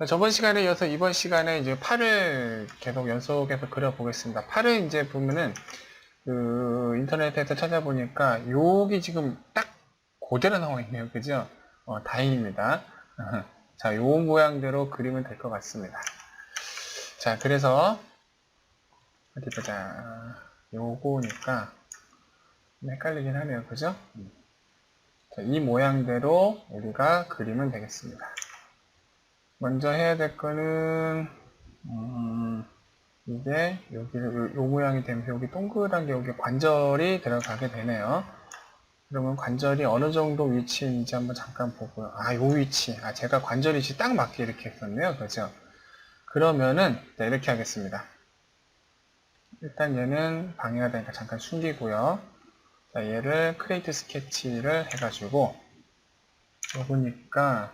저번 시간에 이어서 이번 시간에 이제 팔을 계속 연속해서 그려보겠습니다. 팔을 이제 보면은 그 인터넷에서 찾아보니까 여기 지금 딱 그대로 나와 있네요. 그죠? 다행입니다. 자, 요 모양대로 그리면 될 것 같습니다. 자, 그래서 어디 보자. 요거니까 헷갈리긴 하네요. 그죠? 자, 이 모양대로 우리가 그리면 되겠습니다. 먼저 해야 될 거는 이게 여기 요 모양이 되면서 여기 동그란 게 여기 관절이 들어가게 되네요. 그러면 관절이 어느 정도 위치인지 한번 잠깐 보고요. 요 위치. 제가 관절 위치 딱 맞게 이렇게 했었네요. 그죠? 그러면은 이렇게 하겠습니다. 일단 얘는 방해가 되니까 잠깐 숨기고요. 자, 얘를 크리에이트 스케치를 해가지고 요거니까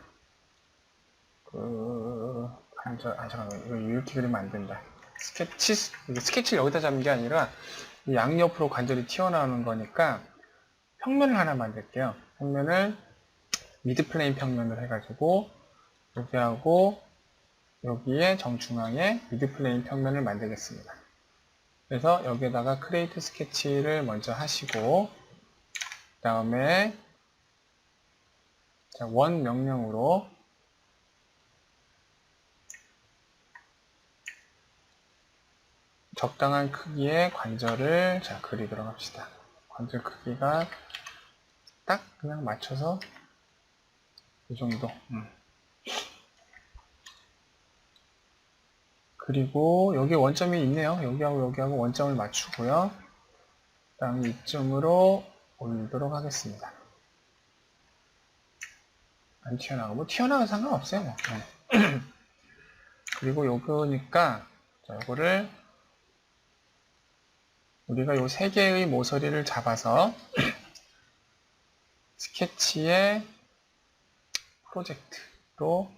관절 잠깐만 이거 이렇게 그리면 안 된다. 스케치를 여기다 잡는 게 아니라 이 양옆으로 관절이 튀어나오는 거니까 평면을 하나 만들게요. 평면을 미드플레인 평면을 해가지고 여기하고 여기에 정중앙에 미드플레인 평면을 만들겠습니다. 그래서 여기에다가 크리에이트 스케치를 먼저 하시고 그 다음에 원 명령으로 적당한 크기의 관절을 그리도록 합시다. 관절 크기가 딱 그냥 맞춰서 이 정도. 그리고 여기 원점이 있네요. 여기하고 여기하고 원점을 맞추고요. 그 다음에 이점으로 올리도록 하겠습니다. 안 튀어나가고 뭐 튀어나가도 상관없어요. 뭐. 그리고 요거니까 요거를 우리가 요 세 개의 모서리를 잡아서 스케치의 프로젝트로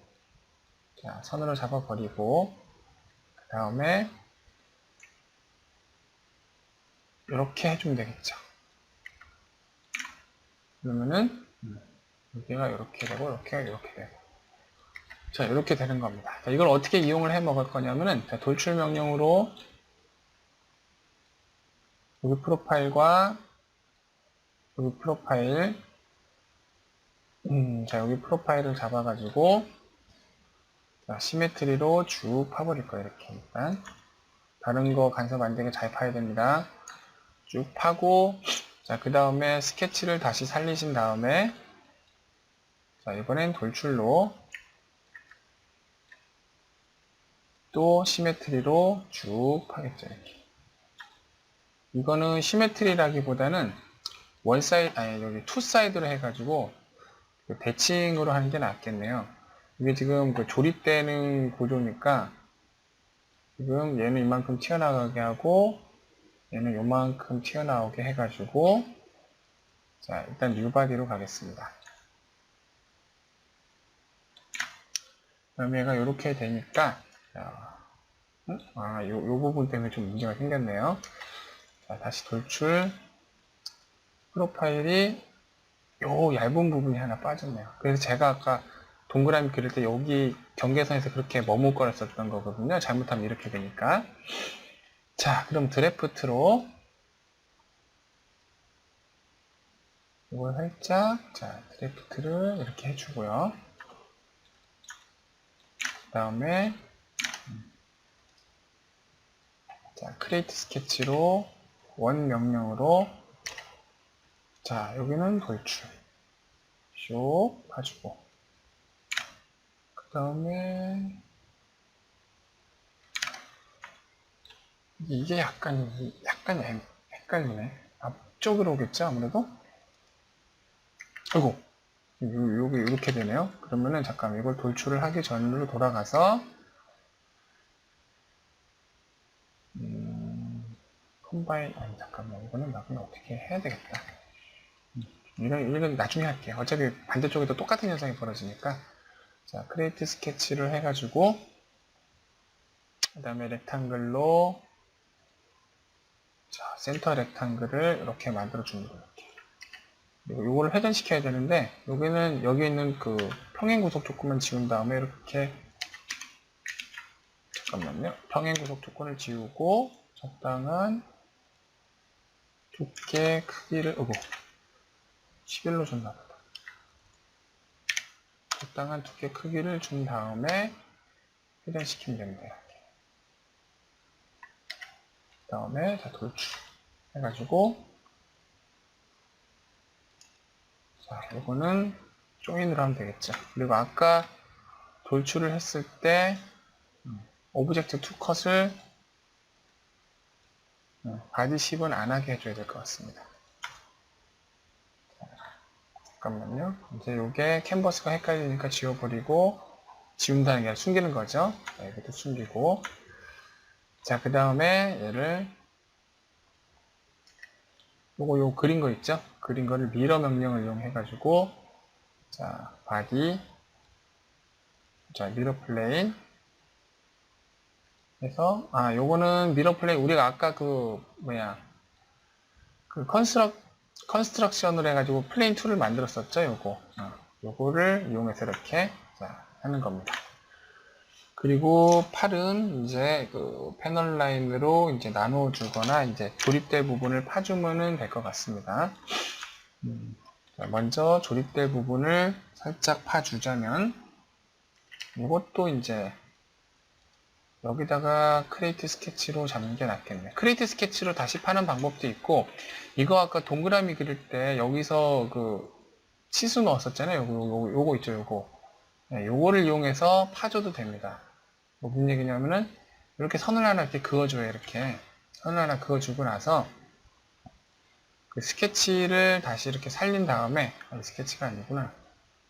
선으로 잡아버리고 그 다음에 이렇게 해주면 되겠죠. 그러면은 여기가 이렇게 되고 여기가 이렇게 되고 자 이렇게 되는 겁니다. 자, 이걸 어떻게 이용을 해 먹을 거냐면은 돌출 명령으로 여기 프로파일과 여기 프로파일 자 여기 프로파일을 잡아가지고 자, 시메트리로 쭉 파버릴 거예요. 이렇게 일단 다른 거 간섭 안 되게 잘 파야 됩니다. 쭉 파고 자 그 다음에 스케치를 다시 살리신 다음에 자 이번엔 돌출로 또 시메트리로 쭉 파겠죠. 이렇게 이거는 시메트리라기보다는 여기 투 사이드로 해가지고 대칭으로 하는 게 낫겠네요. 이게 지금 조립되는 구조니까 지금 얘는 이만큼 튀어나가게 하고 얘는 요만큼 튀어나오게 해가지고 자 일단 뉴바디로 가겠습니다. 그럼 얘가 이렇게 되니까 요 부분 때문에 좀 문제가 생겼네요. 자 다시 돌출 프로파일이 요 얇은 부분이 하나 빠졌네요. 그래서 제가 아까 동그라미 그릴 때 여기 경계선에서 그렇게 머뭇거렸었던 거거든요. 잘못하면 이렇게 되니까. 자, 그럼 드래프트로 이걸 살짝 드래프트를 이렇게 해주고요. 그 다음에 크리에이트 스케치로 원 명령으로 여기는 돌출 쭉 봐주고 그 다음에 이게 약간 헷갈리네. 앞쪽으로 오겠죠, 아무래도? 아이고, 여기 이렇게 되네요. 그러면은 잠깐 이걸 돌출을 하기 전으로 돌아가서 컴바인 잠깐만 이거는 어떻게 해야 되겠다. 이건 나중에 할게요. 어차피 반대쪽에도 똑같은 현상이 벌어지니까 자, 크리에이트 스케치를 해가지고 그 다음에 렉탱글로 센터 렉탱글을 이렇게 만들어 줍니다. 이렇게. 그리고 요거를 회전시켜야 되는데 여기 있는 그 평행 구석 조금만 지운 다음에 이렇게 잠깐만요. 평행 구속 조건을 지우고 적당한 두께 크기를 11로 줬나 보다. 적당한 두께 크기를 준 다음에 회전시키면 됩니다. 그 다음에 자, 돌출 해가지고 자, 이거는 조인으로 하면 되겠죠. 그리고 아까 돌출을 했을 때 오브젝트 투 컷을 바디 10은 안 하게 해줘야 될 것 같습니다. 잠깐만요. 이제 이게 캔버스가 헷갈리니까 지워버리고, 지운다는 게 아니라 숨기는 거죠. 자, 이것도 숨기고. 자, 그 다음에 얘를 요 그린 거 있죠? 그린 거를 미러 명령을 이용해가지고, 자, 바디, 자, 미러 플레인 해서, 요거는 미러 플레인, 우리가 아까 그 컨스트럭션을 해가지고 플레인 2를 만들었었죠, 요거를 이용해서 이렇게, 자, 하는 겁니다. 그리고 팔은 이제 그 패널 라인으로 이제 나눠주거나 이제 조립될 부분을 파주면은 될 것 같습니다. 자, 먼저 조립될 부분을 살짝 파주자면 이것도 이제 여기다가 크레이트 스케치로 잡는 게 낫겠네. 크레이트 스케치로 다시 파는 방법도 있고, 이거 아까 동그라미 그릴 때 여기서 그 치수 넣었었잖아요. 요거 있죠, 요거. 네, 요거를 이용해서 파줘도 됩니다. 무슨 얘기냐면은 이렇게 선을 하나 이렇게 그어줘요. 이렇게 선을 하나 그어주고 나서 그 스케치를 다시 이렇게 살린 다음에 스케치가 아니구나.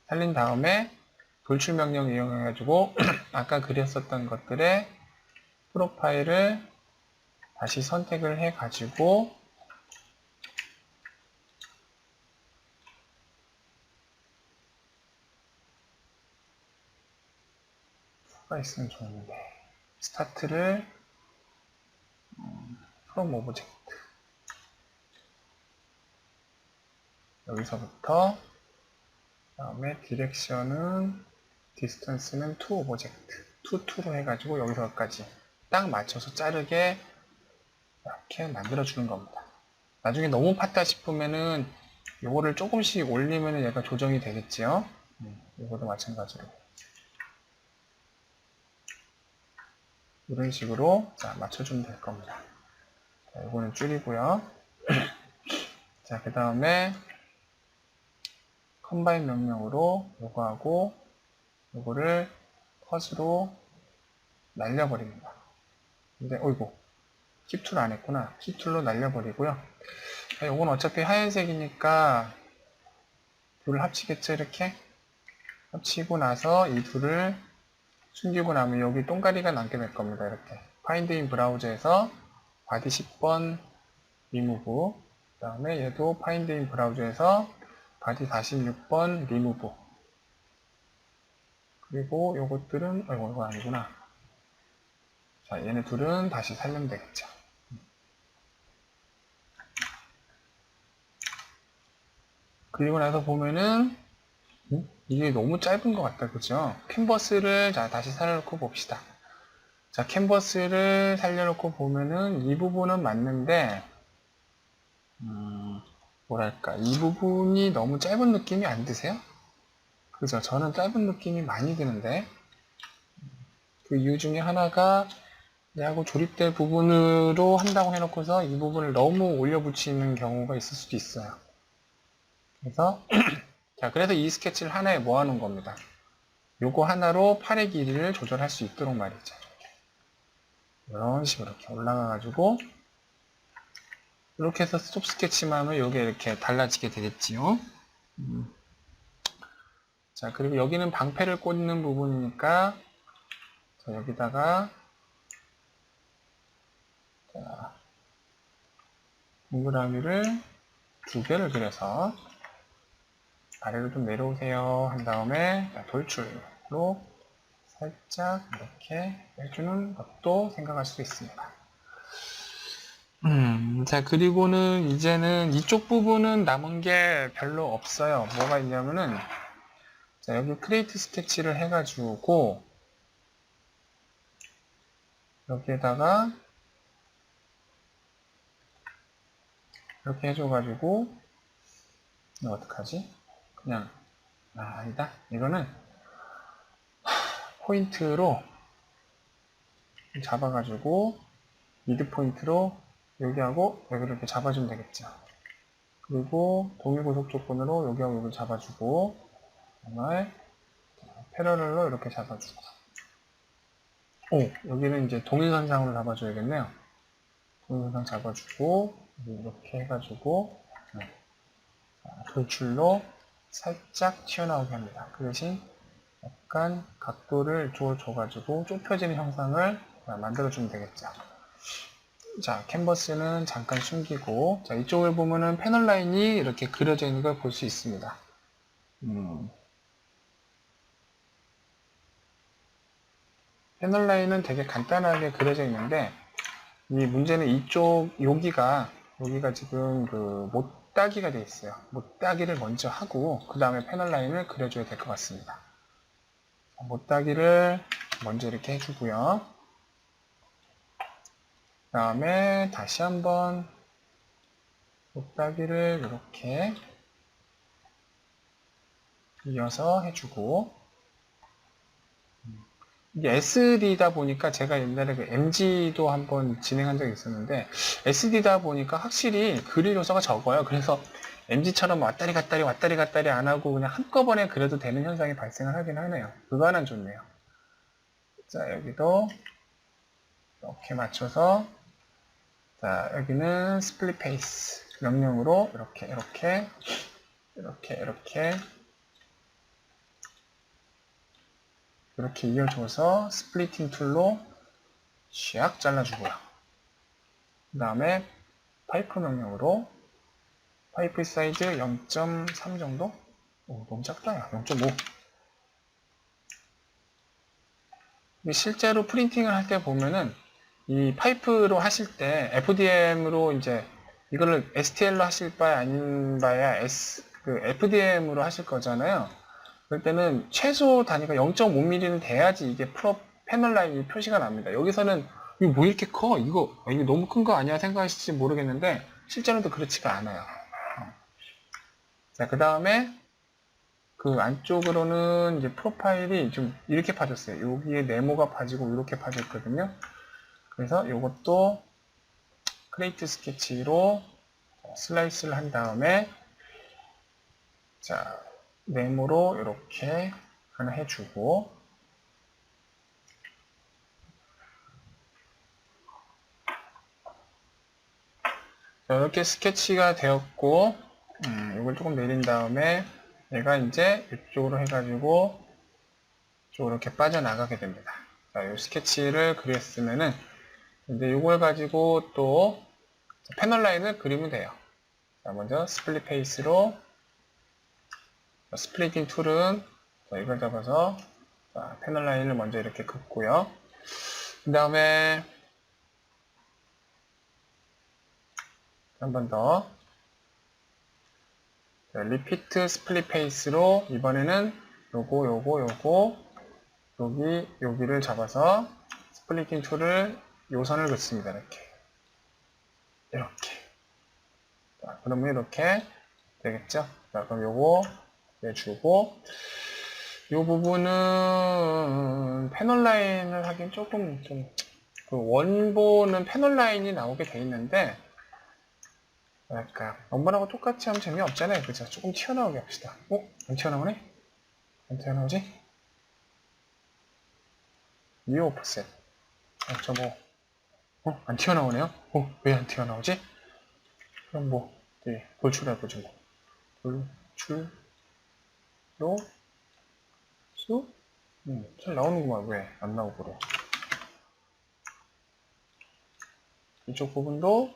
살린 다음에 돌출 명령 이용해가지고 아까 그렸었던 것들의 프로파일을 다시 선택을 해가지고 가 있으면 좋은데 스타트를 프롬 오브젝트 여기서부터 다음에 디렉션은 디스턴스는 투 오브젝트 투로 해가지고 여기서까지 딱 맞춰서 자르게 이렇게 만들어 주는 겁니다. 나중에 너무 팠다 싶으면은 요거를 조금씩 올리면은 얘가 조정이 되겠지요. 이것도 마찬가지로 이런 식으로 자 맞춰주면 될 겁니다. 자, 이거는 줄이고요. 자, 그 다음에 컴바인 명령으로 요거하고 요거를 컷으로 날려버립니다. 근데 어이구 킵툴 안 했구나. 킵툴로 날려버리고요. 자, 요건 어차피 하얀색이니까 둘을 합치겠죠. 이렇게 합치고 나서 이 둘을 숨기고 나면 여기 동가리가 남게 될 겁니다. 이렇게 파인드 인 브라우저에서 바디 10번 리무브 그 다음에 얘도 파인드 인 브라우저에서 바디 46번 리무브 그리고 요것들은 이거 아니구나. 자, 얘네 둘은 다시 살리면 되겠죠. 그리고 나서 보면은 이게 너무 짧은 것 같다, 그죠? 캔버스를 자 다시 살려놓고 봅시다. 자, 캔버스를 살려놓고 보면은 이 부분은 맞는데 뭐랄까 이 부분이 너무 짧은 느낌이 안 드세요? 그죠? 저는 짧은 느낌이 많이 드는데 그 이유 중에 하나가 얘하고 조립될 부분으로 한다고 해놓고서 이 부분을 너무 올려붙이는 경우가 있을 수도 있어요. 그래서 자, 그래서 이 스케치를 하나에 모아놓은 겁니다. 요거 하나로 팔의 길이를 조절할 수 있도록 말이죠. 이런 식으로 이렇게 올라가가지고 이렇게 해서 스톱 스케치만 하면 요게 이렇게 달라지게 되겠지요. 자, 그리고 여기는 방패를 꽂는 부분이니까 자, 여기다가 자, 동그라미를 2개를 그려서 아래로 좀 내려오세요 한 다음에 돌출로 살짝 이렇게 해주는 것도 생각할 수 있습니다. 자, 그리고는 이제는 이쪽 부분은 남은 게 별로 없어요. 뭐가 있냐면은 자, 여기 크리에이트 스케치를 해가지고 여기에다가 이렇게 해줘가지고 이거 어떡하지? 그냥 아니다. 이거는 포인트로 잡아가지고 미드 포인트로 여기하고 여기를 이렇게 잡아주면 되겠죠. 그리고 동일고속 조건으로 여기하고 여기를 잡아주고 정말 패러렐로 이렇게 잡아주고 여기는 이제 동일선상으로 잡아줘야겠네요. 동일선상 잡아주고 이렇게 해가지고 돌출로 살짝 튀어나오게 합니다. 그 대신 약간 각도를 줘가지고 좁혀지는 형상을 만들어주면 되겠죠. 자, 캔버스는 잠깐 숨기고, 자, 이쪽을 보면은 패널 라인이 이렇게 그려져 있는 걸 볼 수 있습니다. 패널 라인은 되게 간단하게 그려져 있는데, 이 문제는 이쪽, 여기가 지금 그 못따기가 되어 있어요. 못따기를 먼저 하고, 그 다음에 패널 라인을 그려줘야 될 것 같습니다. 못따기를 먼저 이렇게 해주고요. 그 다음에 다시 한번 못따기를 이렇게 이어서 해주고, 이게 SD다 보니까 제가 옛날에 그 MG도 한번 진행한 적이 있었는데 SD다 보니까 확실히 그릴 요소가 적어요. 그래서 MG처럼 왔다리 갔다리 안 하고 그냥 한꺼번에 그려도 되는 현상이 발생을 하긴 하네요. 그거 하나는 좋네요. 자, 여기도 이렇게 맞춰서, 자, 여기는 스플릿 페이스 명령으로 이렇게 이어줘서 스플리팅 툴로 샥 잘라주고요. 그 다음에 파이프 명령으로 파이프 사이즈 0.3 정도? 너무 작다, 야. 0.5. 실제로 프린팅을 할 때 보면은 이 파이프로 하실 때 FDM으로 이제 이거를 STL로 하실 바야 아닌 바야 FDM으로 하실 거잖아요. 그럴 때는 최소 단위가 0.5mm는 돼야지 이게 패널 라인이 표시가 납니다. 여기서는 이거 뭐 이렇게 커? 이거 너무 큰 거 아니야? 생각하실지 모르겠는데 실제로도 그렇지가 않아요. 자, 그 다음에 그 안쪽으로는 이제 프로파일이 좀 이렇게 파졌어요. 여기에 네모가 파지고 이렇게 파졌거든요. 그래서 이것도 크레이트 스케치로 슬라이스를 한 다음에, 자, 네모로 이렇게 하나 해주고, 자, 이렇게 스케치가 되었고, 이걸 조금 내린 다음에 얘가 이제 이쪽으로 해가지고 이쪽으로 이렇게 빠져나가게 됩니다. 자, 이 스케치를 그렸으면은 이제 이걸 가지고 또 패널 라인을 그리면 돼요. 자, 먼저 스플릿 페이스로 스플리팅 툴은 이걸 잡아서 패널 라인을 먼저 이렇게 긋고요. 그 다음에 한 번 더 리피트 스플릿 페이스로 이번에는 여기를 잡아서 스플리팅 툴을 요선을 긋습니다. 이렇게. 자, 그러면 이렇게 되겠죠? 자, 그럼 요거 내주고, 요 부분은 패널 라인을 하긴 조금 그 원본은 패널 라인이 나오게 돼 있는데, 뭐랄까, 원본하고 똑같이 하면 재미없잖아요. 그죠? 조금 튀어나오게 합시다. 안 튀어나오네? 안 튀어나오지? 뉴 오프셋 0.5. 안 튀어나오네요? 왜 안 튀어나오지? 그럼 돌출해보죠, 돌출로, 잘 나오는구만. 왜 안 나오고 그래. 이쪽 부분도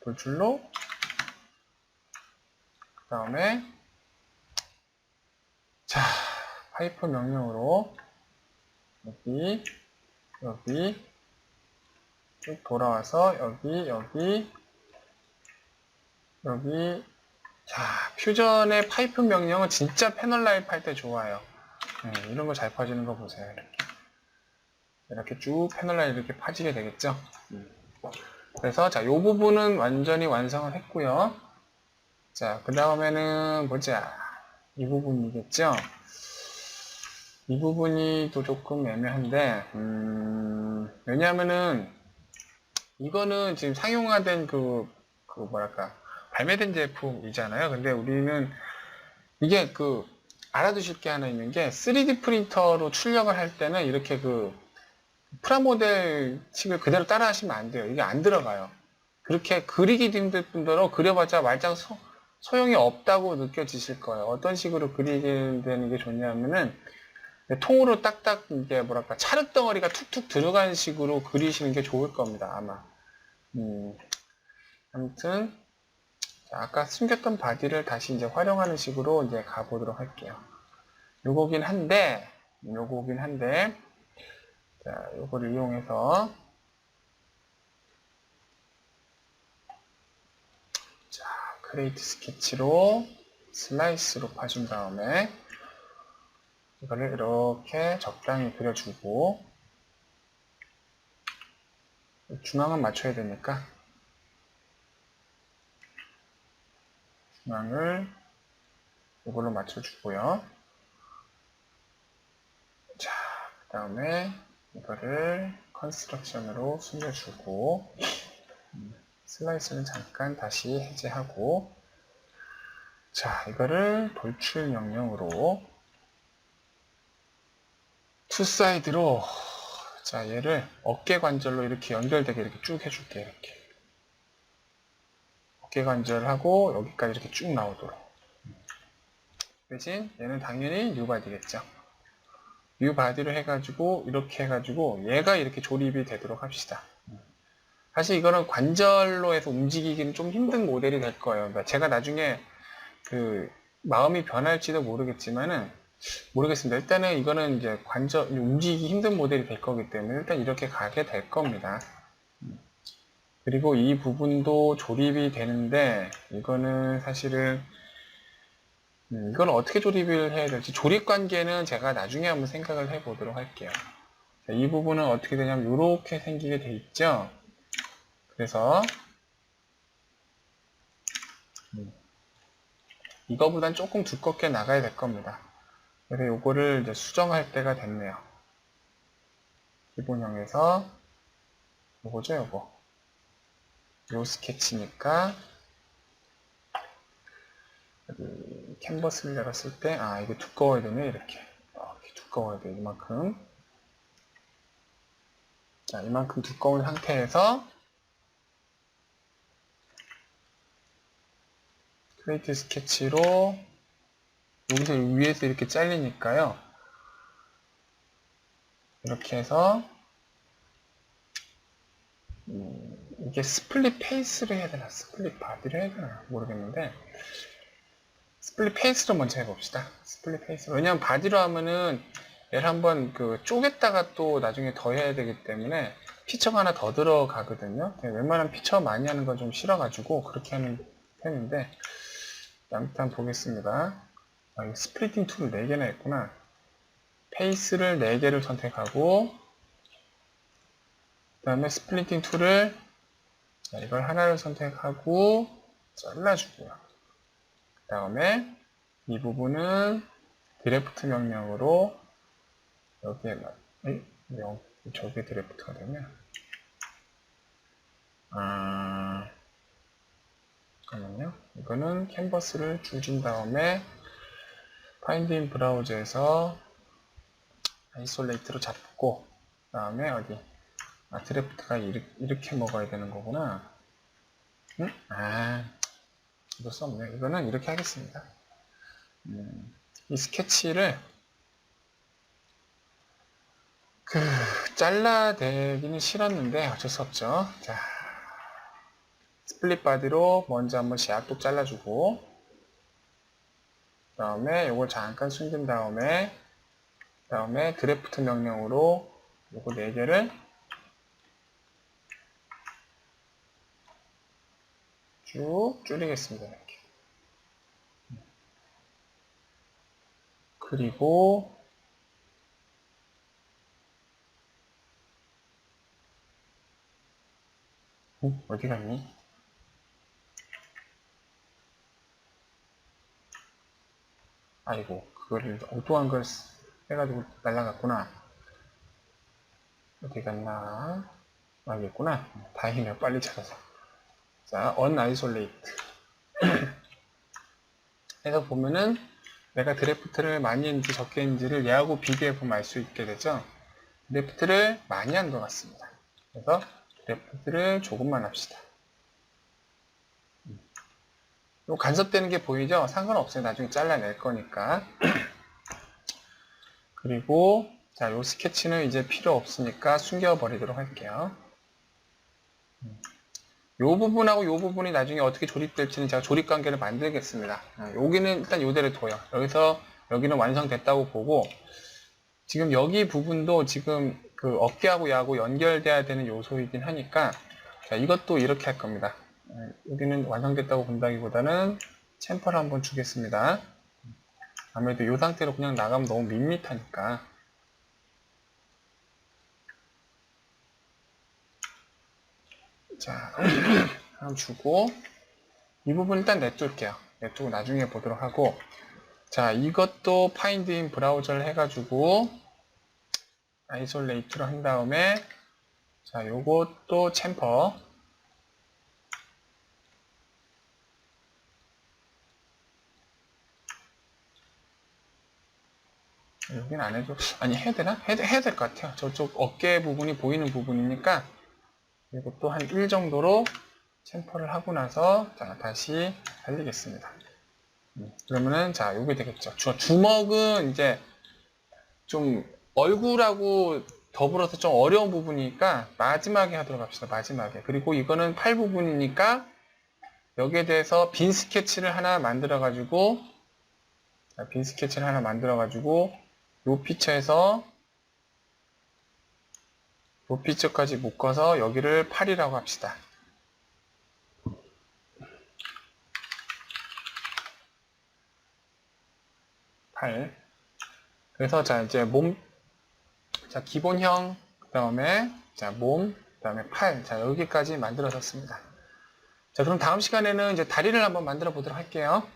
돌출로, 그 다음에, 자, 파이프 명령으로, 여기, 쭉 돌아와서, 여기. 자, 퓨전의 파이프 명령은 진짜 패널 라인 팔 때 좋아요. 이런 거 잘 파지는 거 보세요. 이렇게. 이렇게 쭉 패널 라인 이렇게 파지게 되겠죠. 그래서 자, 이 부분은 완전히 완성을 했고요. 자, 그 다음에는 보자. 이 부분이겠죠. 이 부분이 또 조금 애매한데, 왜냐하면은 이거는 지금 상용화된 뭐랄까 발매된 제품이잖아요. 근데 우리는 이게 알아두실 게 하나 있는 게 3D 프린터로 출력을 할 때는 이렇게 프라모델 칩을 그대로 따라 하시면 안 돼요. 이게 안 들어가요. 그렇게 그리기 힘들 뿐더러 그려봤자 말짱 소용이 없다고 느껴지실 거예요. 어떤 식으로 그리는 게 좋냐면은 통으로 딱딱 이게 뭐랄까 찰흙 덩어리가 툭툭 들어가는 식으로 그리시는 게 좋을 겁니다. 아마. 아무튼 자, 아까 숨겼던 바디를 다시 이제 활용하는 식으로 이제 가보도록 할게요. 요거긴 한데, 자, 요거를 이용해서, 자, 크레이트 스케치로 슬라이스로 파준 다음에, 이거를 이렇게 적당히 그려주고, 중앙은 맞춰야 되니까, 중앙을 이걸로 맞춰주고요. 자, 그 다음에 이거를 컨스트럭션으로 숨겨주고, 슬라이스는 잠깐 다시 해제하고, 자, 이거를 돌출 명령으로 투사이드로 자, 얘를 어깨 관절로 이렇게 연결되게 이렇게 쭉 해줄게요. 이렇게 어깨 관절하고 여기까지 이렇게 쭉 나오도록. 대신 얘는 당연히 뉴바디겠죠. 뉴바디로 해가지고 이렇게 해가지고 얘가 이렇게 조립이 되도록 합시다. 사실 이거는 관절로 해서 움직이기는 좀 힘든 모델이 될 거예요. 그러니까 제가 나중에 마음이 변할지도 모르겠습니다. 일단은 이거는 이제 움직이기 힘든 모델이 될 거기 때문에 일단 이렇게 가게 될 겁니다. 그리고 이 부분도 조립이 되는데, 이거는 사실은, 이건 어떻게 조립을 해야 될지, 조립 관계는 제가 나중에 한번 생각을 해 보도록 할게요. 자, 이 부분은 어떻게 되냐면, 이렇게 생기게 돼 있죠? 그래서, 이거보단 조금 두껍게 나가야 될 겁니다. 그래서 요거를 이제 수정할 때가 됐네요. 기본형에서 요거죠, 요거. 요 스케치니까 여기 캔버스를 열었을 때 이거 두꺼워야 되네. 이렇게 두꺼워야 돼. 이만큼. 자, 이만큼 두꺼운 상태에서 크레이트 스케치로 여기서 위에서 이렇게 잘리니까요. 이렇게 해서 이게 스플릿 페이스를 해야 되나 스플릿 바디를 해야 되나 모르겠는데 스플릿 페이스로 먼저 해봅시다. 스플릿 페이스. 왜냐면 바디로 하면은 얘를 한번 쪼갰다가 또 나중에 더 해야 되기 때문에 피처가 하나 더 들어가거든요. 웬만하면 피처 많이 하는 건 좀 싫어가지고 그렇게 하는 편인데 일단 보겠습니다. 스플리팅 툴을 4개나 했구나. 페이스를 4개를 선택하고 그 다음에 스플리팅 툴을 이걸 하나를 선택하고 잘라주고요. 그 다음에 이 부분은 드래프트 명령으로 여기에 저게 드래프트가 되면 잠깐만요. 이거는 캔버스를 줄인 다음에 파인드 인 브라우저에서 아이솔레이트로 잡고 그 다음에 어디 드래프트가 이렇게 먹어야 되는 거구나. 응? 이거 수 없네. 이거는 이렇게 하겠습니다. 이 스케치를 잘라내기는 싫었는데 어쩔 수 없죠. 자, 스플릿 바디로 먼저 한번 약도 잘라주고 그 다음에 이걸 잠깐 숨긴 다음에 드래프트 명령으로 요거 4개를 쭉 줄이겠습니다. 이렇게. 그리고 어디 갔니? 아이고, 그거를 엉뚱한 걸 해가지고 날라갔구나. 어디 갔나? 여기 있구나. 다행이네요. 빨리 찾아서. 자, unisolate. 해서 보면은 내가 드래프트를 많이 했는지 적게 했는지를 얘하고 비교해 보면 알 수 있게 되죠. 드래프트를 많이 한 것 같습니다. 그래서 드래프트를 조금만 합시다. 요 간섭되는 게 보이죠? 상관없어요. 나중에 잘라낼 거니까. 그리고 자, 요 스케치는 이제 필요 없으니까 숨겨버리도록 할게요. 요 부분하고 요 부분이 나중에 어떻게 조립될지는 제가 조립 관계를 만들겠습니다. 여기는 일단 요대로 둬요. 여기서 여기는 완성됐다고 보고, 지금 여기 부분도 지금 그 어깨하고 야하고 연결돼야 되는 요소이긴 하니까, 자, 이것도 이렇게 할 겁니다. 여기는 완성됐다고 본다기보다는 챔퍼를 한번 주겠습니다. 아무래도 이 상태로 그냥 나가면 너무 밋밋하니까. 자, 한번 주고, 이 부분 일단 냅둘게요. 냅두고 나중에 보도록 하고, 자, 이것도 find in 브라우저를 해가지고 isolate로 한 다음에, 자, 요것도 챔퍼. 여긴 안 해도, 아니, 해야 되나? 해야 될 것 같아요. 저쪽 어깨 부분이 보이는 부분이니까, 이것도 한 1 정도로 챔퍼를 하고 나서, 자, 다시 달리겠습니다. 그러면은, 자, 요게 되겠죠. 주먹은 이제 좀 얼굴하고 더불어서 좀 어려운 부분이니까 마지막에 하도록 합시다. 마지막에. 그리고 이거는 팔 부분이니까 여기에 대해서 빈 스케치를 하나 만들어 가지고 요 피처에서 요 피처까지 묶어서 여기를 팔이라고 합시다. 팔. 그래서 자, 이제 몸, 자, 기본형, 그 다음에 자, 몸, 그 다음에 팔. 자, 여기까지 만들어졌습니다. 자, 그럼 다음 시간에는 이제 다리를 한번 만들어 보도록 할게요.